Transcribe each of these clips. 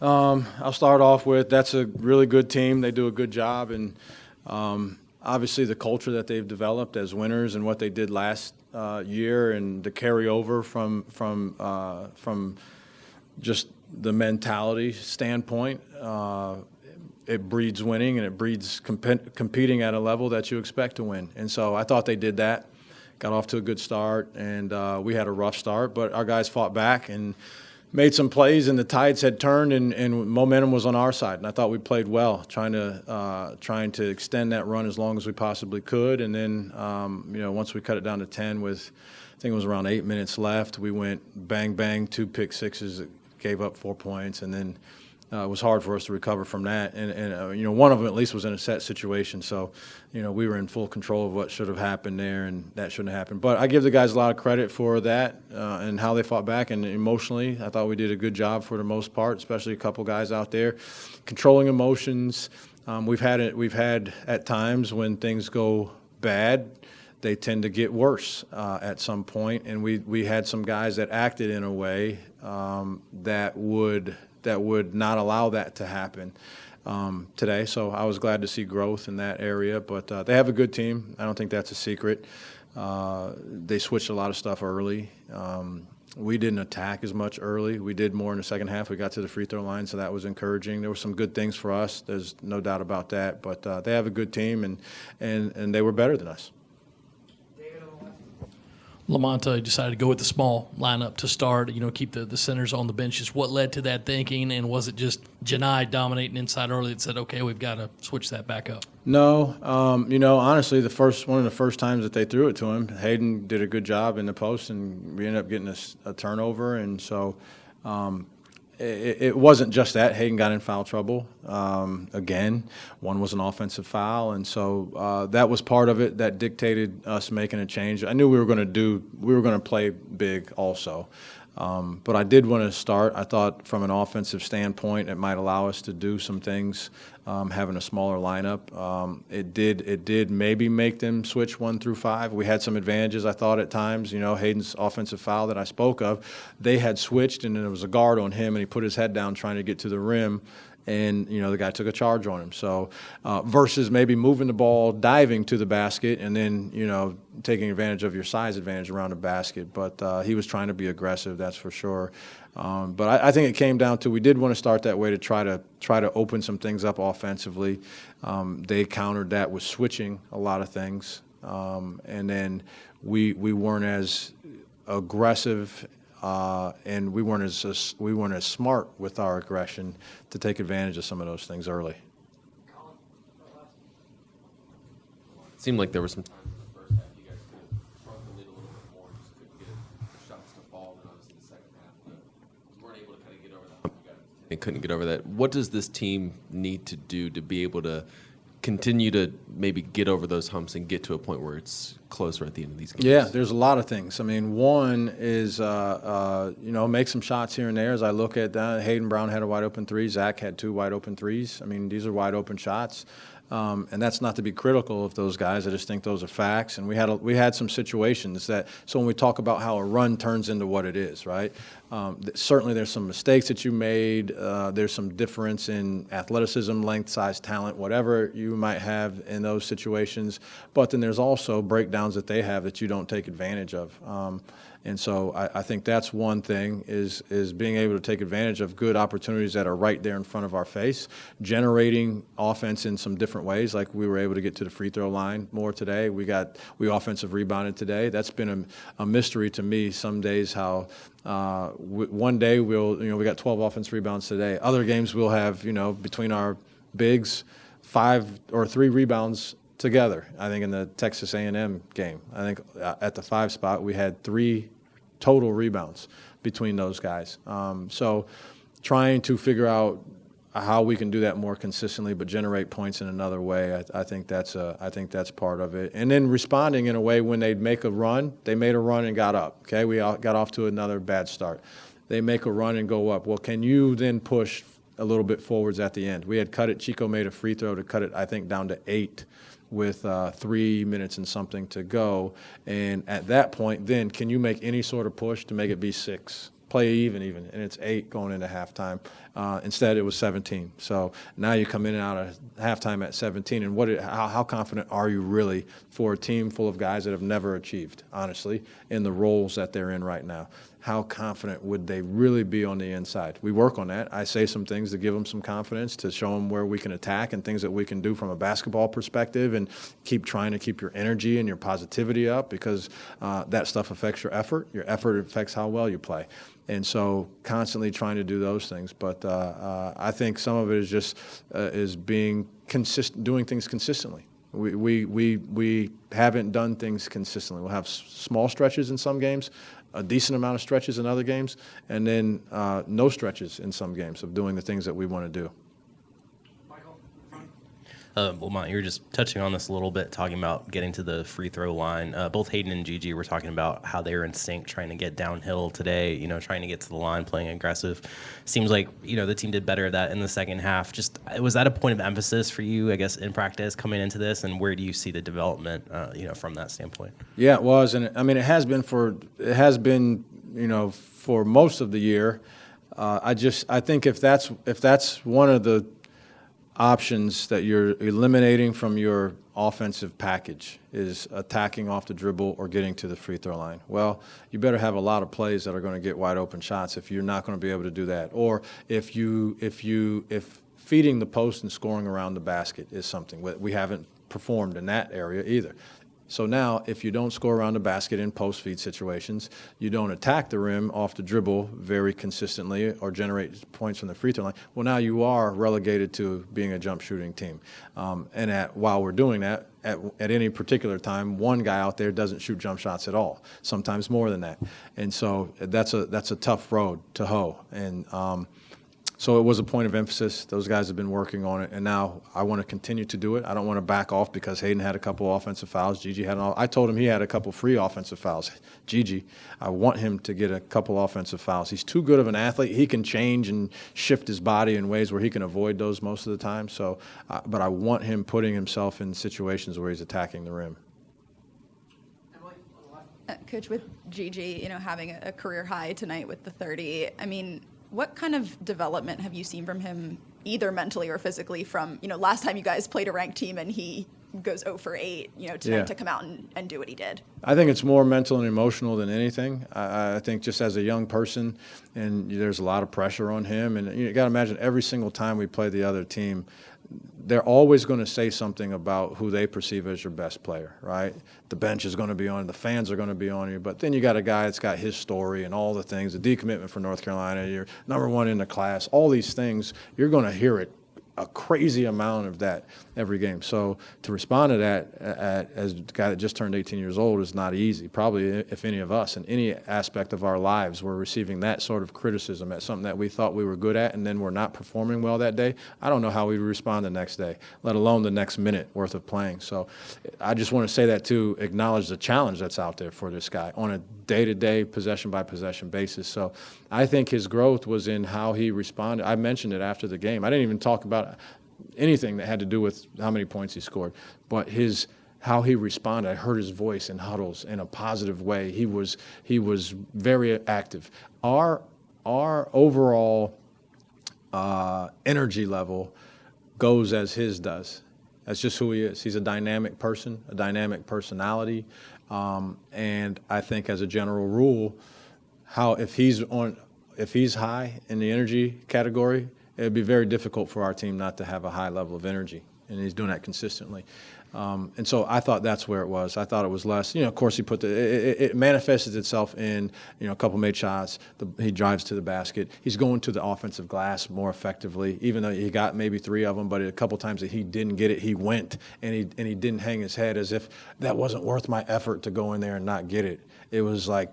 I'll start off with that's a really good team. They do a good job, and obviously the culture that they've developed as winners and what they did last year, and the carryover from just the mentality standpoint. It breeds winning, and it breeds competing at a level that you expect to win. And so I thought they did that. Got off to a good start, and we had a rough start, but our guys fought back and made some plays, and the tides had turned, and momentum was on our side. And I thought we played well, trying to extend that run as long as we possibly could. And then, once we cut it down to 10 with, I think it was around 8 minutes left, we went bang, bang, 2 pick sixes that gave up 4 points, and then it was hard for us to recover from that. And one of them at least was in a set situation. So, we were in full control of what should have happened there, and that shouldn't have happened. But I give the guys a lot of credit for that and how they fought back. And emotionally, I thought we did a good job for the most part, especially a couple guys out there controlling emotions. We've had at times when things go bad, they tend to get worse at some point. And we had some guys that acted in a way that would not allow that to happen today. So I was glad to see growth in that area. But they have a good team. I don't think that's a secret. They switched a lot of stuff early. We didn't attack as much early. We did more in the second half. We got to the free throw line, so that was encouraging. There were some good things for us. There's no doubt about that. But they have a good team, and they were better than us. Lamont decided to go with the small lineup to start, keep the centers on the benches. What led to that thinking, and was it just Janai dominating inside early that said, okay, we've got to switch that back up? No. Honestly, one of the first times that they threw it to him, Hayden did a good job in the post, and we ended up getting a turnover. And so it wasn't just that. Hayden got in foul trouble again. One was an offensive foul, and so that was part of it that dictated us making a change. I knew we were going to play big also. But I did want to start. I thought from an offensive standpoint, it might allow us to do some things, having a smaller lineup. It did maybe make them switch 1 through 5. We had some advantages, I thought, at times. Hayden's offensive foul that I spoke of, they had switched, and there was a guard on him, and he put his head down trying to get to the rim. And, the guy took a charge on him. So versus maybe moving the ball, diving to the basket, and then, taking advantage of your size advantage around the basket. But he was trying to be aggressive, that's for sure. But I think it came down to we did want to start that way to try to open some things up offensively. They countered that with switching a lot of things. And then we weren't as aggressive and we weren't as smart with our aggression to take advantage of some of those things early. It seemed like there were some times in the first half you guys could have shrunk the lead a little bit more, just couldn't get the shots to fall. And obviously the second half, but you weren't able to kind of get over that. And couldn't get over that. What does this team need to do to be able to continue to maybe get over those humps and get to a point where it's closer at the end of these games? Yeah, there's a lot of things. I mean, one is, make some shots here and there. As I look at that, Hayden Brown had a wide open 3. Zach had 2 wide open 3s. I mean, these are wide open shots. And that's not to be critical of those guys. I just think those are facts. And we had some situations that, so when we talk about how a run turns into what it is, right? Certainly there's some mistakes that you made. There's some difference in athleticism, length, size, talent, whatever you might have in those situations. But then there's also breakdowns that they have that you don't take advantage of. And so I think that's one thing is being able to take advantage of good opportunities that are right there in front of our face, generating offense in some different ways. Like we were able to get to the free throw line more today. We offensive rebounded today. That's been a mystery to me some days how one day we got 12 offensive rebounds today. Other games we'll have, between our bigs, 5 or 3 rebounds together. I think in the Texas A&M game, I think at the 5 spot we had 3 total rebounds between those guys. So trying to figure out how we can do that more consistently, but generate points in another way. I think that's part of it. And then responding in a way when they'd make a run, they made a run and got up. Okay, we got off to another bad start. They make a run and go up. Well, can you then push a little bit forwards at the end? We had cut it. Chico made a free throw to cut it, I think, down to 8 with 3 minutes and something to go. And at that point, then, can you make any sort of push to make it be 6? play even, and it's 8 going into halftime. Instead, it was 17. So now you come in and out of halftime at 17, and how confident are you really for a team full of guys that have never achieved, honestly, in the roles that they're in right now? How confident would they really be on the inside? We work on that. I say some things to give them some confidence, to show them where we can attack and things that we can do from a basketball perspective, and keep trying to keep your energy and your positivity up, because that stuff affects your effort. Your effort affects how well you play. And so constantly trying to do those things. But I think some of it is just is being consistent, doing things consistently. We haven't done things consistently. We'll have small stretches in some games, a decent amount of stretches in other games, and then no stretches in some games of doing the things that we want to do. Lamont, you were just touching on this a little bit, talking about getting to the free throw line. Both Hayden and Gigi were talking about how they were in sync, trying to get downhill today, trying to get to the line, playing aggressive. Seems like, the team did better at that in the second half. Just, was that a point of emphasis for you, I guess, in practice coming into this, and where do you see the development, from that standpoint? Yeah, it was, and it has been for most of the year. I think if that's one of the options that you're eliminating from your offensive package, is attacking off the dribble or getting to the free throw line. Well, you better have a lot of plays that are going to get wide open shots if you're not going to be able to do that. Or if feeding the post and scoring around the basket is something we haven't performed in that area either. So now, if you don't score around the basket in post-feed situations, you don't attack the rim off the dribble very consistently or generate points from the free throw line, well, now you are relegated to being a jump shooting team. While we're doing that, at any particular time, one guy out there doesn't shoot jump shots at all, sometimes more than that. And so that's a tough road to hoe. And so it was a point of emphasis. Those guys have been working on it, and now I want to continue to do it. I don't want to back off because Hayden had a couple offensive fouls. Gigi had I told him he had a couple free offensive fouls. Gigi, I want him to get a couple offensive fouls. He's too good of an athlete. He can change and shift his body in ways where he can avoid those most of the time. So, but I want him putting himself in situations where he's attacking the rim. Coach, with Gigi, having a career high tonight with the 30, what kind of development have you seen from him, either mentally or physically, from, last time you guys played a ranked team and he goes 0 for 8, tonight to come out and do what he did? I think it's more mental and emotional than anything. I think just as a young person, and there's a lot of pressure on him, and you got to imagine every single time we play the other team, they're always going to say something about who they perceive as your best player, right? The bench is going to be on you, the fans are going to be on you, but then you got a guy that's got his story and all the things, the decommitment for North Carolina, you're number 1 in the class, all these things, you're going to hear it, a crazy amount of that every game. So to respond to that as a guy that just turned 18 years old is not easy. Probably if any of us in any aspect of our lives were receiving that sort of criticism at something that we thought we were good at and then we're not performing well that day, I don't know how we would respond the next day, let alone the next minute worth of playing. So I just want to say that to acknowledge the challenge that's out there for this guy on a day-to-day, possession-by-possession basis. So I think his growth was in how he responded. I mentioned it after the game. I didn't even talk about anything that had to do with how many points he scored, but how he responded. I heard his voice in huddles in a positive way. He was very active. Our overall energy level goes as his does. That's just who he is. He's a dynamic person, a dynamic personality, and I think as a general rule, if he's high in the energy category, it'd be very difficult for our team not to have a high level of energy, and he's doing that consistently. And so I thought that's where it was. I thought it was less. Of course, he it manifested itself in, a couple made shots. He drives to the basket. He's going to the offensive glass more effectively, even though he got maybe 3 of them. But a couple times that he didn't get it, he went, and he didn't hang his head as if that wasn't worth my effort to go in there and not get it. It was like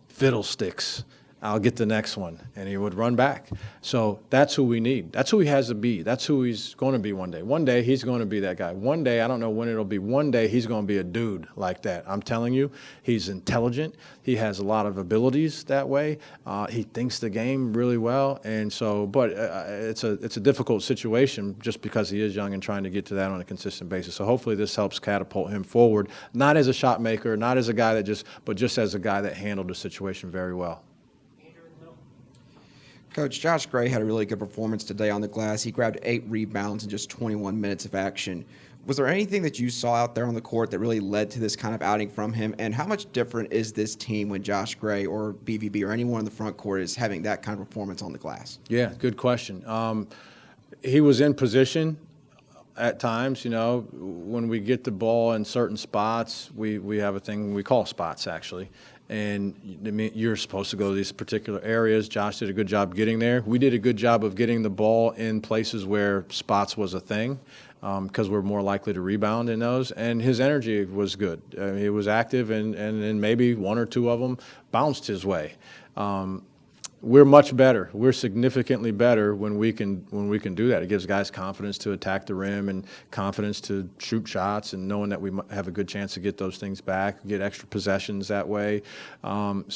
fiddlesticks. I'll get the next one, and he would run back. So that's who we need. That's who he has to be. That's who he's going to be one day. One day he's going to be that guy. One day, I don't know when it'll be, one day he's going to be a dude like that. I'm telling you, he's intelligent. He has a lot of abilities that way. He thinks the game really well, and so, but it's a difficult situation just because he is young and trying to get to that on a consistent basis. So hopefully this helps catapult him forward, not as a shot maker, not as a guy but just as a guy that handled the situation very well. Coach, Josh Gray had a really good performance today on the glass. He grabbed 8 rebounds in just 21 minutes of action. Was there anything that you saw out there on the court that really led to this kind of outing from him? And how much different is this team when Josh Gray or BVB or anyone in the front court is having that kind of performance on the glass? Yeah, good question. He was in position at times. When we get the ball in certain spots, we have a thing we call spots, actually. And you're supposed to go to these particular areas. Josh did a good job getting there. We did a good job of getting the ball in places where spots was a thing, because we're more likely to rebound in those. And his energy was good. He was active, and then maybe 1 or 2 of them bounced his way. We're much better. We're significantly better when we can do that. It gives guys confidence to attack the rim and confidence to shoot shots, and knowing that we have a good chance to get those things back, get extra possessions that way. Here's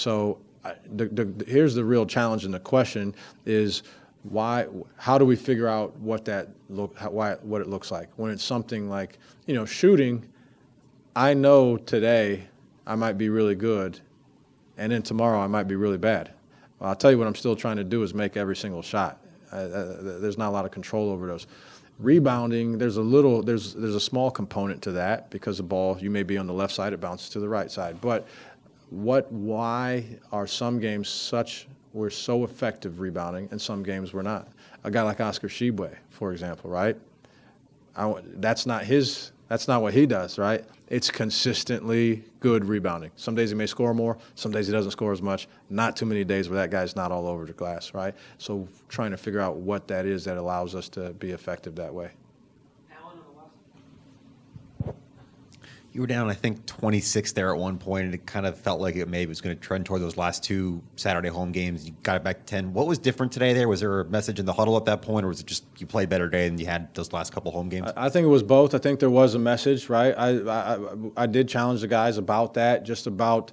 the real challenge, and the question is why? How do we figure out what it looks like when it's something like shooting? I know today I might be really good, and then tomorrow I might be really bad. Well, I'll tell you what I'm still trying to do is make every single shot. There's not a lot of control over those. Rebounding, there's a small component to that, because the ball, you may be on the left side, it bounces to the right side. But why are some games we're so effective rebounding and some games we're not? A guy like Oscar Tshiebwe, for example, right? That's not what he does, right? It's consistently good rebounding. Some days he may score more, some days he doesn't score as much. Not too many days where that guy's not all over the glass, right? So trying to figure out what that is that allows us to be effective that way. You were down, I think, 26 there at one point, and it kind of felt like it maybe was going to trend toward those last 2 Saturday home games. You got it back to 10. What was different today there? Was there a message in the huddle at that point, or was it just you played better today than you had those last couple home games? I think it was both. I think there was a message, right? I did challenge the guys about that, just about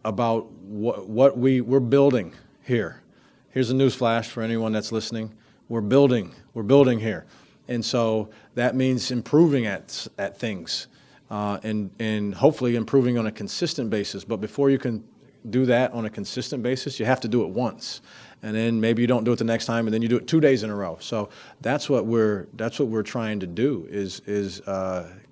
what we're building here. Here's a news flash for anyone that's listening. We're building here. And so that means improving at things. And hopefully improving on a consistent basis. But before you can do that on a consistent basis, you have to do it once, and then maybe you don't do it the next time, and then you do it 2 days in a row. So that's what we're trying to do is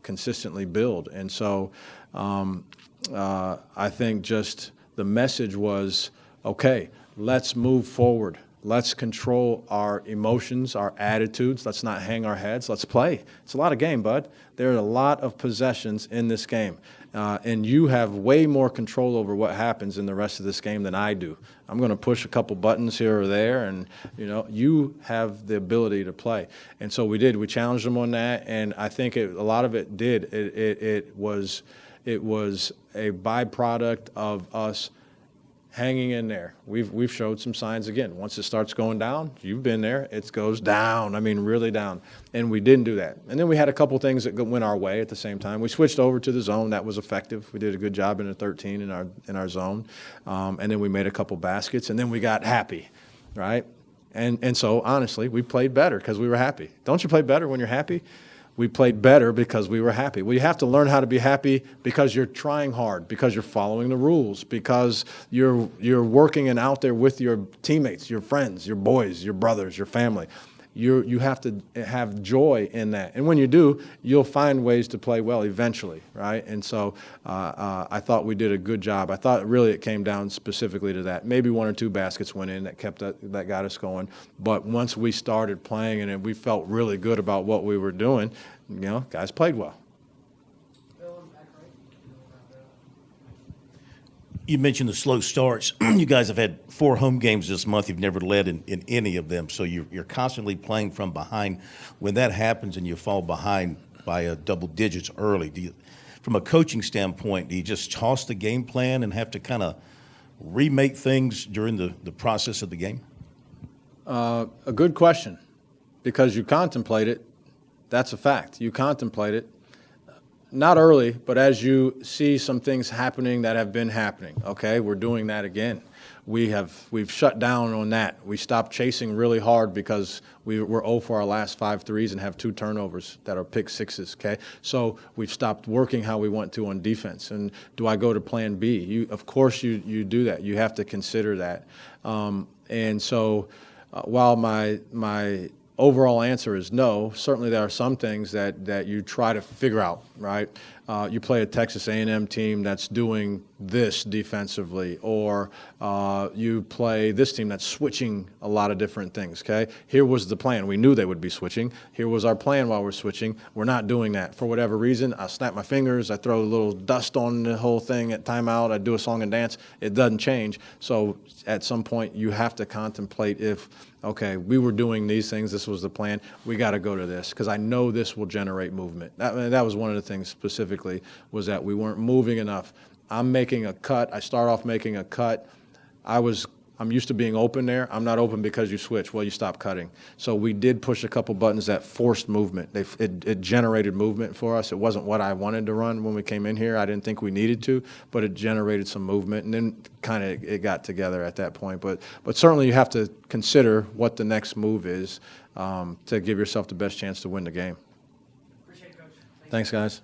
consistently build. And so I think just the message was, okay, let's move forward. Let's control our emotions, our attitudes. Let's not hang our heads. Let's play. It's a lot of game, bud. There are a lot of possessions in this game. And you have way more control over what happens in the rest of this game than I do. I'm going to push a couple buttons here or there, and you have the ability to play. And so we did. We challenged them on that, and I think a lot of it did. It was a byproduct of us hanging in there. We've showed some signs again. Once it starts going down, you've been there, it goes down. I mean, really down. And we didn't do that. And then we had a couple things that went our way at the same time. We switched over to the zone. That was effective. We did a good job in the 13 in our zone. And then we made a couple baskets, and then we got happy, right? And so, honestly, we played better because we were happy. Don't you play better when you're happy? We played better because we were happy. Well, you have to learn how to be happy because you're trying hard, because you're following the rules, because you're working and out there with your teammates, your friends, your boys, your brothers, your family. You have to have joy in that. And when you do, you'll find ways to play well eventually, right? And so I thought we did a good job. I thought really it came down specifically to that. Maybe 1 or 2 baskets went in that got us going. But once we started playing and we felt really good about what we were doing, guys played well. You mentioned the slow starts. You guys have had 4 home games this month. You've never led in any of them, so you're constantly playing from behind. When that happens and you fall behind by double digits early, from a coaching standpoint, do you just toss the game plan and have to kind of remake things during the process of the game? A good question, because you contemplate it. That's a fact. You contemplate it. not early, but as you see some things happening that have been happening, okay, we're doing that again. We've shut down on that. We stopped chasing really hard because we're 0 for our last 5 threes and have 2 turnovers that are pick sixes, okay? So we've stopped working how we want to on defense. And do I go to plan B? Of course you do that. You have to consider that. And so while my overall answer is no, certainly there are some things that you try to figure out, right? You play a Texas A&M team that's doing this defensively, or you play this team that's switching a lot of different things, okay? Here was the plan. We knew they would be switching. Here was our plan while we're switching. We're not doing that. For whatever reason, I snap my fingers, I throw a little dust on the whole thing at timeout, I do a song and dance. It doesn't change. So at some point, you have to contemplate if, okay, we were doing these things, this was the plan, we got to go to this, because I know this will generate movement. That was one of the things specifically, was that we weren't moving enough. I'm making a cut. I start off making a cut. I'm used to being open there. I'm not open because you switch. Well, you stop cutting. So we did push a couple buttons that forced movement. It generated movement for us. It wasn't what I wanted to run when we came in here. I didn't think we needed to, but it generated some movement, and then kind of it got together at that point. But certainly you have to consider what the next move is to give yourself the best chance to win the game. Appreciate it, Coach. Thanks, guys.